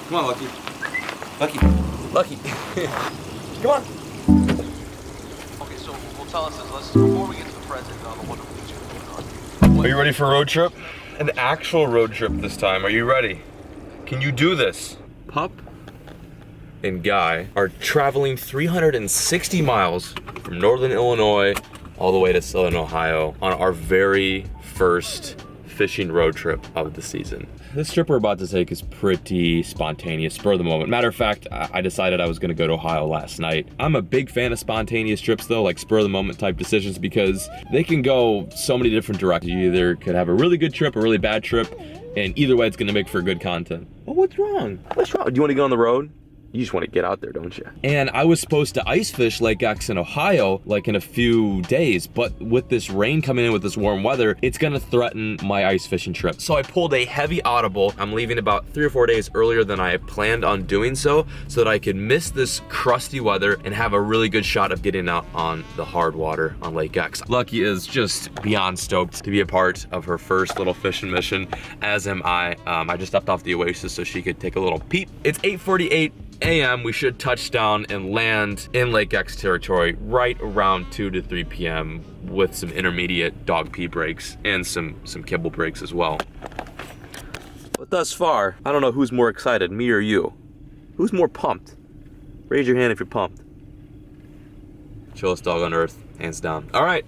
Come on, Lucky. Lucky. Lucky. Come on. Okay, so we'll tell us this. Before we get to the present, what things you're going on. Are you ready for a road trip? An actual road trip this time. Are you ready? Can you do this? Pup and Guy are traveling 360 miles from northern Illinois all the way to southern Ohio on our very first fishing road trip of the season. This trip we're about to take is pretty spontaneous, spur of the moment. Matter of fact, I decided I was gonna go to Ohio last night. I'm a big fan of spontaneous trips though, like spur of the moment type decisions, because they can go so many different directions. You either could have a really good trip, a really bad trip, and either way it's gonna make for good content. Well, what's wrong? What's wrong? Do you wanna go on the road? You just want to get out there, don't you? And I was supposed to ice fish Lake X in Ohio like in a few days, but with this rain coming in with this warm weather, it's gonna threaten my ice fishing trip. So I pulled a heavy audible. I'm leaving about 3 or 4 days earlier than I planned on doing so that I could miss this crusty weather and have a really good shot of getting out on the hard water on Lake X. Lucky is just beyond stoked to be a part of her first little fishing mission, as am I. I just stepped off the Oasis so she could take a little peep. It's 8:48 a.m. We should touch down and land in Lake X territory right around 2 to 3 p.m. with some intermediate dog pee breaks and some kibble breaks as well. But thus far, I don't know who's more excited, me or you. Who's more pumped? Raise your hand if you're pumped. Chillest dog on earth, hands down. All right,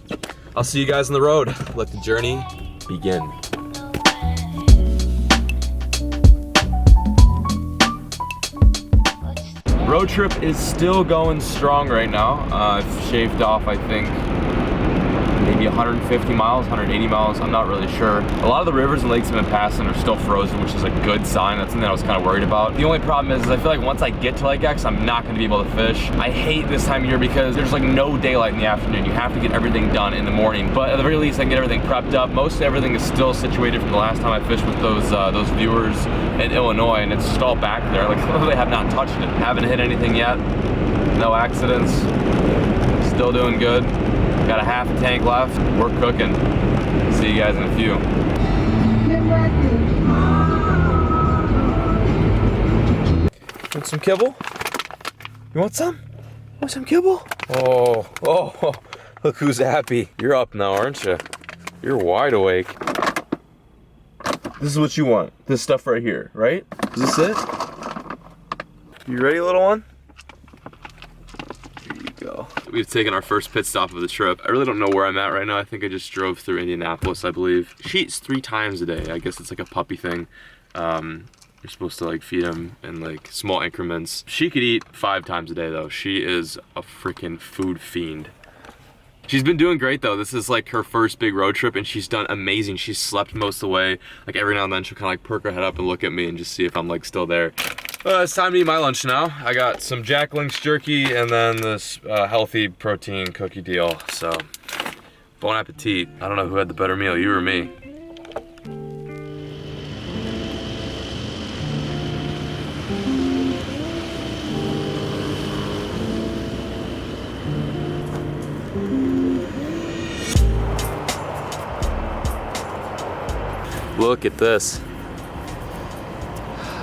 I'll see you guys on the road. Let the journey begin. Road trip is still going strong right now. I've shaved off, I think, maybe 150 miles, 180 miles, I'm not really sure. A lot of the rivers and lakes have been passing are still frozen, which is a good sign. That's something I was kind of worried about. The only problem is I feel like once I get to Lake X, I'm not gonna be able to fish. I hate this time of year because there's like no daylight in the afternoon. You have to get everything done in the morning, but at the very least I can get everything prepped up. Most everything is still situated from the last time I fished with those viewers in Illinois, and it's just all back there. Like literally have not touched it. Haven't hit anything yet. No accidents. Still doing good. Got a half a tank left. We're cooking. See you guys in a few. Want some kibble? You want some? Want some kibble? Oh, look who's happy. You're up now, aren't you? You're wide awake. This is what you want. This stuff right here, right? Is this it? You ready, little one? Go. We've taken our first pit stop of the trip. I really don't know where I'm at right now. I think I just drove through Indianapolis, I believe. She eats 3 times a day. I guess it's like a puppy thing. You're supposed to like feed them in like small increments. She could eat 5 times a day though. She is a freaking food fiend. She's been doing great though. This is like her first big road trip and she's done amazing. She's slept most of the way. Like every now and then she'll kind of like perk her head up and look at me and just see if I'm like still there. It's time to eat my lunch now. I got some Jack Link's jerky and then this healthy protein cookie deal. So, bon appetit. I don't know who had the better meal, you or me. Look at this.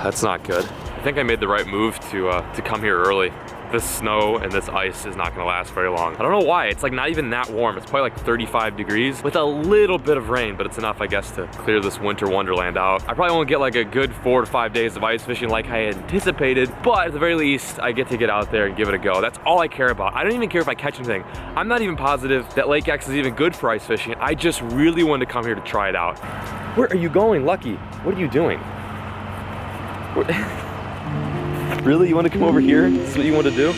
That's not good. I think I made the right move to come here early. This snow and this ice is not gonna last very long. I don't know why, it's like not even that warm. It's probably like 35 degrees with a little bit of rain, but it's enough, I guess, to clear this winter wonderland out. I probably won't get like a good 4 to 5 days of ice fishing like I anticipated, but at the very least, I get to get out there and give it a go. That's all I care about. I don't even care if I catch anything. I'm not even positive that Lake X is even good for ice fishing. I just really wanted to come here to try it out. Where are you going, Lucky? What are you doing? Really? You want to come over here? This is what you want to do?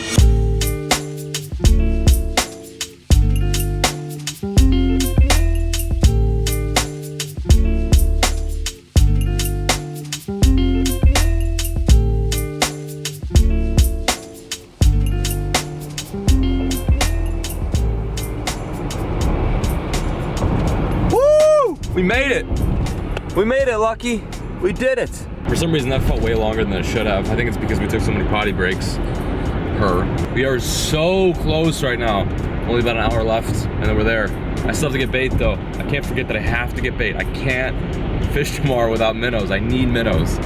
Woo! We made it! We made it, Lucky! We did it! For some reason that felt way longer than it should have. I think it's because we took so many potty breaks. We are so close right now. Only about an hour left and then we're there. I still have to get bait though. I can't forget that I have to get bait. I can't fish tomorrow without minnows. I need minnows.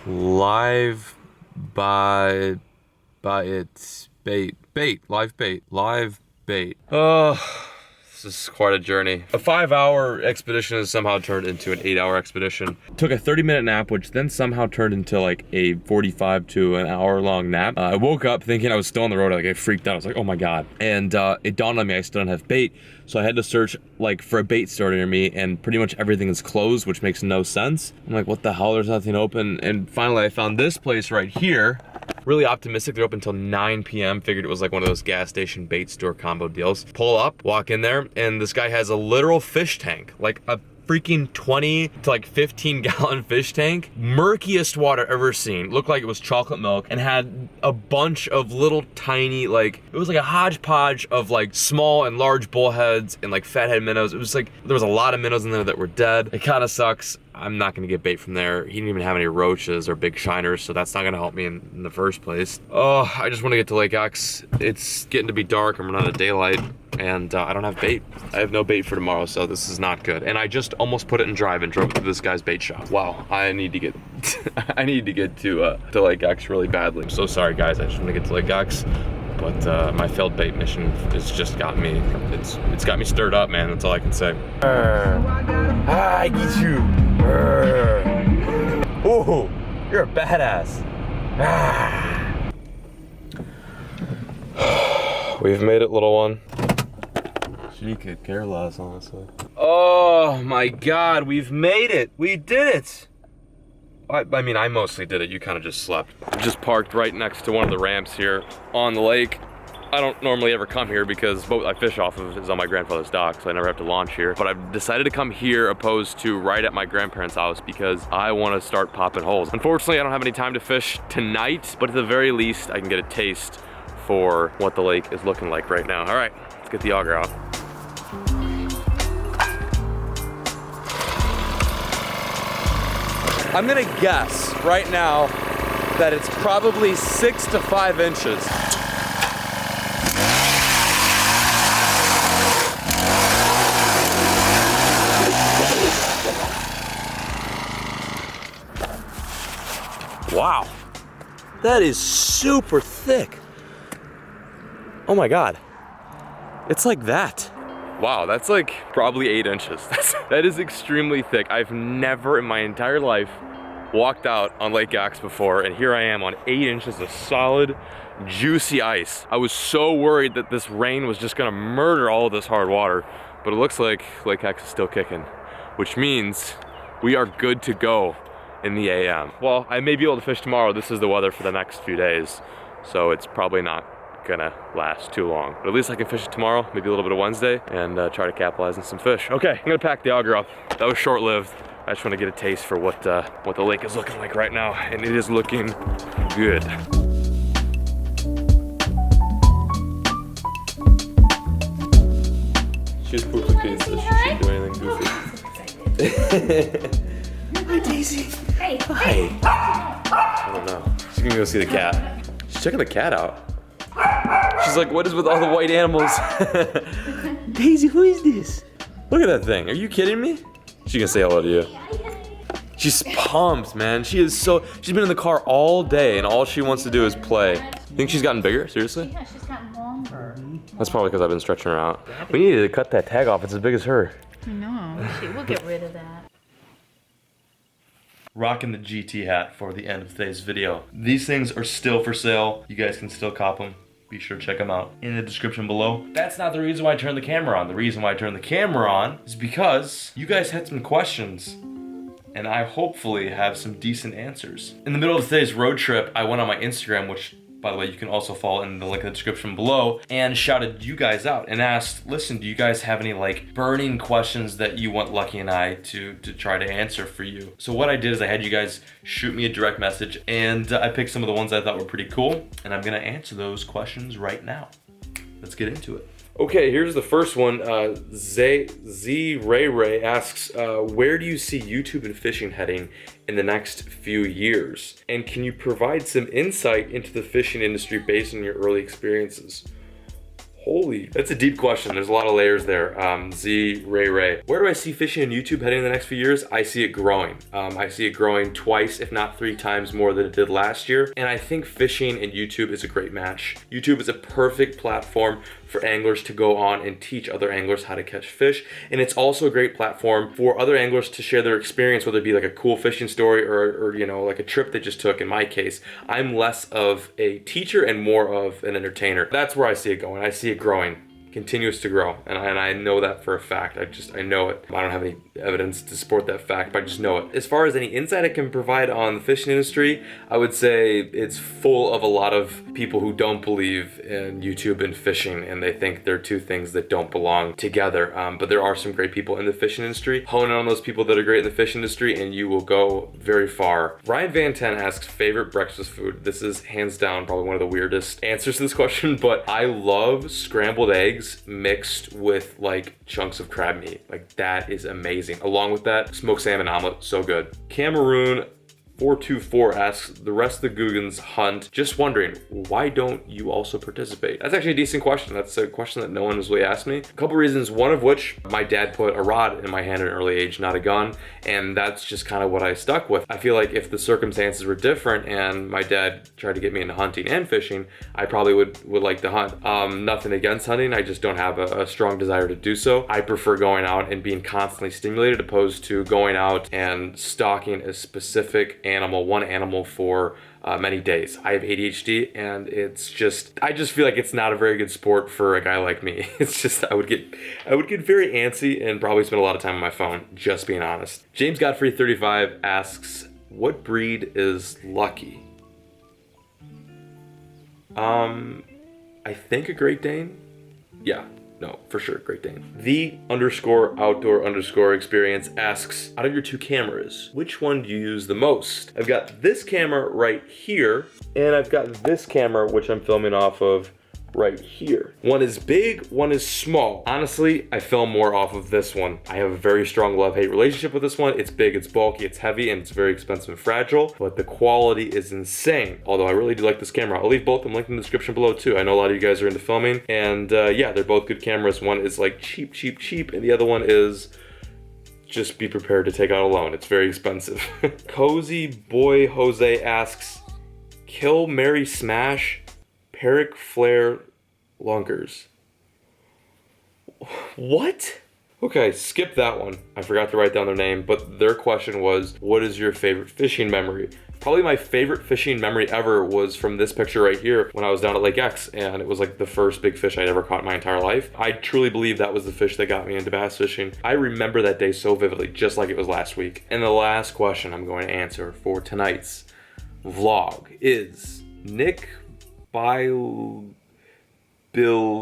Live by its bait. Live bait. Oh, this is quite a journey. A 5-hour expedition has somehow turned into an 8-hour expedition. Took a 30-minute nap, which then somehow turned into like a 45 to an hour long nap. I woke up thinking I was still on the road. Like I freaked out. I was like, oh my God. And it dawned on me I still don't have bait. So I had to search like for a bait store near me, and pretty much everything is closed, which makes no sense. I'm like, what the hell? There's nothing open. And finally I found this place right here. Really optimistic. They're open until 9 p.m. Figured it was like one of those gas station bait store combo deals. Pull up, walk in there, and this guy has a literal fish tank, like a freaking 20 to like 15 gallon fish tank. Murkiest water ever seen. Looked like it was chocolate milk, and had a bunch of little tiny, like, it was like a hodgepodge of like small and large bullheads and like fathead minnows. It was like, there was a lot of minnows in there that were dead. It kind of sucks. I'm not gonna get bait from there. He didn't even have any roaches or big shiners, so that's not gonna help me in the first place. Oh, I just wanna get to Lake X. It's getting to be dark, I'm running out of daylight, and I don't have bait. I have no bait for tomorrow, so this is not good. And I just almost put it in drive and drove to this guy's bait shop. Wow, I need to get, I need to get to Lake X really badly. I'm so sorry guys, I just wanna get to Lake X. But my failed bait mission has just got me, it's got me stirred up, man. That's all I can say. I get you. Ooh, you're a badass. We've made it, little one. She could care less, honestly. Oh my God, we've made it. We did it. I mean, I mostly did it. You kind of just slept. Just parked right next to one of the ramps here on the lake. I don't normally ever come here because the boat I fish off of is on my grandfather's dock, so I never have to launch here. But I've decided to come here opposed to right at my grandparents' house because I want to start popping holes. Unfortunately, I don't have any time to fish tonight, but at the very least, I can get a taste for what the lake is looking like right now. All right, let's get the auger out. I'm gonna guess right now that it's probably 6 to 5 inches. Wow, that is super thick. Oh my God, it's like that. Wow, that's like probably 8 inches. That is extremely thick. I've never in my entire life walked out on Lake X before, and here I am on 8 inches of solid, juicy ice. I was so worried that this rain was just gonna murder all of this hard water, but it looks like Lake X is still kicking, which means we are good to go in the AM. Well, I may be able to fish tomorrow. This is the weather for the next few days, so it's probably not gonna last too long, but at least I can fish it tomorrow, maybe a little bit of Wednesday, and try to capitalize on some fish. Okay, I'm gonna pack the auger up. That was short-lived. I just want to get a taste for what the lake is looking like right now, and it is looking good. She's pooped a pizza. She shouldn't do anything goofy. Hi, Daisy. Hey. Hi. I don't know. She's gonna go see the cat. She's checking the cat out. She's like, what is with all the white animals? Daisy, who is this? Look at that thing. Are you kidding me? She can say hello to you. She's pumped, man. She's been in the car all day, and all she wants to do is play. You think she's gotten bigger? Seriously? Yeah, she's gotten longer. That's probably because I've been stretching her out. We needed to cut that tag off. It's as big as her. I know. We'll get rid of that. Rocking the GT hat for the end of today's video. These things are still for sale. You guys can still cop them. Be sure to check them out in the description below. That's not the reason why I turned the camera on. The reason why I turned the camera on is because you guys had some questions, and I hopefully have some decent answers. In the middle of today's road trip, I went on my Instagram, which, by the way, you can also follow in the link in the description below, and shouted you guys out and asked, listen, do you guys have any like burning questions that you want Lucky and I to try to answer for you? So what I did is I had you guys shoot me a direct message, and I picked some of the ones I thought were pretty cool, and I'm gonna answer those questions right now. Let's get into it. Okay, here's the first one. Z Ray asks, where do you see YouTube and fishing heading in the next few years? And can you provide some insight into the fishing industry based on your early experiences? Holy, that's a deep question. There's a lot of layers there. Z Ray. Where do I see fishing on YouTube heading in the next few years? I see it growing. I see it growing twice, if not 3 times more than it did last year. And I think fishing and YouTube is a great match. YouTube is a perfect platform for anglers to go on and teach other anglers how to catch fish. And it's also a great platform for other anglers to share their experience, whether it be like a cool fishing story or you know, like a trip they just took. In my case, I'm less of a teacher and more of an entertainer. That's where I see it going. I see it growing. Continues to grow, and I know that for a fact. I know it. I don't have any evidence to support that fact, but I just know it. As far as any insight I can provide on the fishing industry, I would say it's full of a lot of people who don't believe in YouTube and fishing, and they think they're two things that don't belong together. But there are some great people in the fishing industry. Hone in on those people that are great in the fishing industry, and you will go very far. Ryan Van Ten asks, favorite breakfast food. This is hands down probably one of the weirdest answers to this question, but I love scrambled eggs mixed with like chunks of crab meat. Like that is amazing. Along with that, smoked salmon omelet, so good. Cameroon 424 asks, the rest of the Googans hunt. Just wondering, why don't you also participate? That's actually a decent question. That's a question that no one has really asked me. A couple reasons, one of which, my dad put a rod in my hand at an early age, not a gun, and that's just kind of what I stuck with. I feel like if the circumstances were different and my dad tried to get me into hunting and fishing, I probably would like to hunt. Nothing against hunting, I just don't have a strong desire to do so. I prefer going out and being constantly stimulated opposed to going out and stalking a specific one animal for many days. I have ADHD, and I just feel like it's not a very good sport for a guy like me. It's just, I would get very antsy and probably spend a lot of time on my phone, just being honest. James Godfrey 35 asks, what breed is lucky? I think a Great Dane. Yeah. No, for sure, Great Dane. The_outdoor_experience asks, out of your 2 cameras, which one do you use the most? I've got this camera right here, and I've got this camera, which I'm filming off of right here. One is big, one is small. Honestly, I film more off of this one. I have a very strong love-hate relationship with this one. It's big, it's bulky, it's heavy, and it's very expensive and fragile, but the quality is insane. Although I really do like this camera. I'll leave both of them linked in the description below too. I know a lot of you guys are into filming, and yeah, they're both good cameras. One is like cheap, and the other one is just be prepared to take out a loan. It's very expensive. Cozy Boy Jose asks, kill, marry, smash, Peric Flare Lunkers. What? Okay, skip that one. I forgot to write down their name, but their question was, what is your favorite fishing memory? Probably my favorite fishing memory ever was from this picture right here when I was down at Lake X, and it was like the first big fish I'd ever caught in my entire life. I truly believe that was the fish that got me into bass fishing. I remember that day so vividly, just like it was last week. And the last question I'm going to answer for tonight's vlog is Nick Bill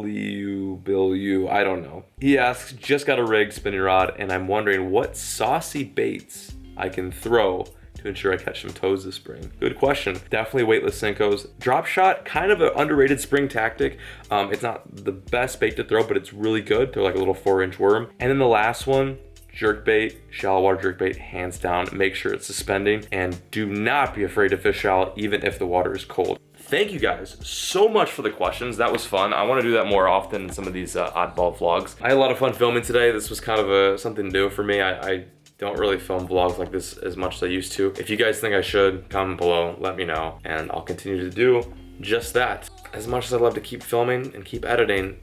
you, I don't know. He asks, just got a rig, spinning rod, and I'm wondering what saucy baits I can throw to ensure I catch some toes this spring. Good question. Definitely weightless Senkos. Drop shot, kind of an underrated spring tactic. It's not the best bait to throw, but it's really good. They're like a little 4-inch worm. And then the last one, jerkbait, shallow water jerkbait, hands down. Make sure it's suspending, and do not be afraid to fish shallow even if the water is cold. Thank you guys so much for the questions. That was fun. I want to do that more often in some of these oddball vlogs. I had a lot of fun filming today. This was kind of something new for me. I don't really film vlogs like this as much as I used to. If you guys think I should, comment below, let me know, and I'll continue to do just that. As much as I love to keep filming and keep editing,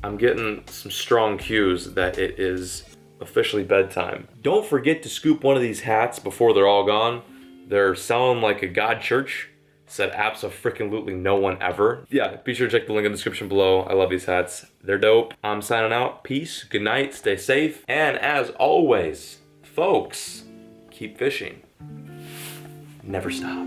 I'm getting some strong cues that it is officially bedtime. Don't forget to scoop one of these hats before they're all gone. They're selling like a god church. Said abso-freaking-lutely no one ever. Yeah, be sure to check the link in the description below. I love these hats. They're dope. I'm signing out. Peace, good night, stay safe, and as always, folks, keep fishing. Never stop.